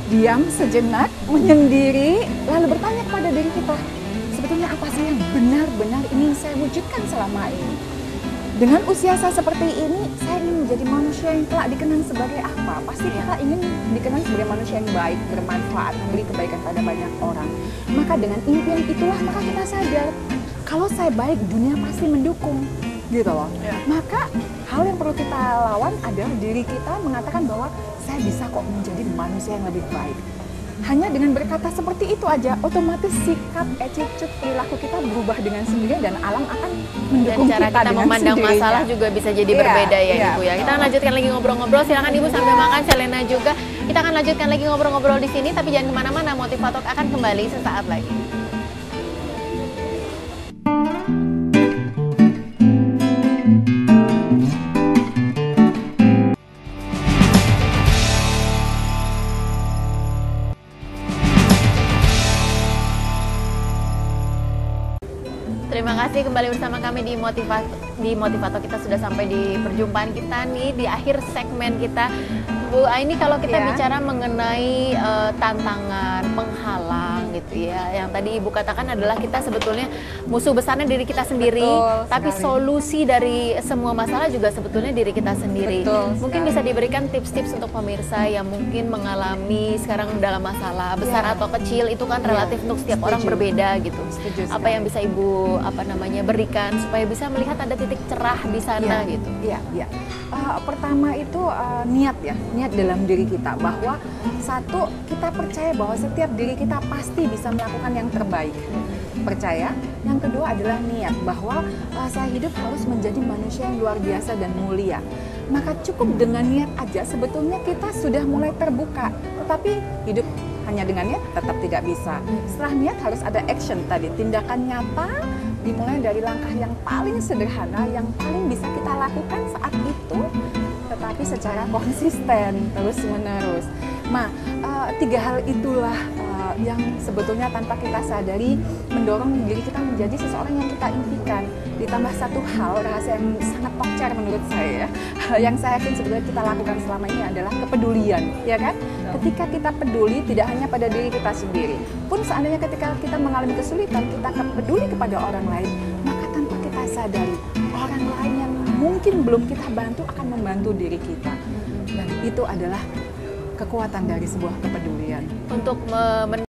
diam sejenak, menyendiri, lalu bertanya kepada diri kita, sebetulnya apa sih yang benar-benar ingin saya wujudkan selama ini? Dengan usia saya seperti ini, saya ingin menjadi manusia yang kelak dikenang sebagai apa? Pasti kita ingin dikenang sebagai manusia yang baik, bermanfaat, memberi kebaikan pada banyak orang. Maka dengan impian itulah maka kita sadar, kalau saya baik, dunia pasti mendukung. Gitu loh. Maka hal yang perlu kita lawan adalah diri kita mengatakan bahwa saya bisa kok menjadi manusia yang lebih baik. Hanya dengan berkata seperti itu aja, otomatis sikap, attitude, perilaku kita berubah dengan sendirinya dan alam akan mendukung dan cara kita dengan memandang sendirinya. masalah juga bisa jadi berbeda ya Ibu ya. Kita lanjutkan lagi ngobrol-ngobrol, silakan Ibu sambil makan, Selena juga. Kita akan lanjutkan lagi ngobrol-ngobrol di sini, tapi jangan kemana-mana, Motivator akan kembali sesaat lagi. Terima kasih kembali bersama kami di Motivator. Kita sudah sampai di perjumpaan kita nih di akhir segmen kita. Bu Aini, kalau kita bicara mengenai tantangan, penghalang gitu ya, yang tadi Ibu katakan adalah kita sebetulnya musuh besarnya diri kita sendiri. Betul, tapi sekali. Solusi dari semua masalah juga sebetulnya diri kita sendiri. Betul, mungkin bisa diberikan tips-tips untuk pemirsa yang mungkin mengalami sekarang dalam masalah besar atau kecil, itu kan relatif untuk setiap orang berbeda gitu. Apa yang bisa Ibu berikan supaya bisa melihat ada titik cerah di sana gitu? Pertama itu niat dalam diri kita, bahwa satu, kita percaya bahwa setiap diri kita pasti bisa melakukan yang terbaik. Percaya. Yang kedua adalah niat, bahwa saya hidup harus menjadi manusia yang luar biasa dan mulia. Maka cukup dengan niat aja sebetulnya kita sudah mulai terbuka. Tetapi hidup hanya dengan niat tetap tidak bisa. Setelah niat harus ada action tadi, tindakan nyata, dimulai dari langkah yang paling sederhana, yang paling bisa kita lakukan saat itu, tetapi secara konsisten, terus-menerus. Nah, tiga hal itulah yang sebetulnya tanpa kita sadari mendorong diri kita menjadi seseorang yang kita impikan. Ditambah satu hal, rahasia yang sangat tokcer menurut saya, yang saya yakin sebetulnya kita lakukan selama ini adalah kepedulian, ya kan? Ketika kita peduli tidak hanya pada diri kita sendiri, pun seandainya ketika kita mengalami kesulitan, kita peduli kepada orang lain, maka tanpa kita sadari, orang lain yang mungkin belum kita bantu akan membantu diri kita. Dan itu adalah kekuatan dari sebuah kepedulian. Untuk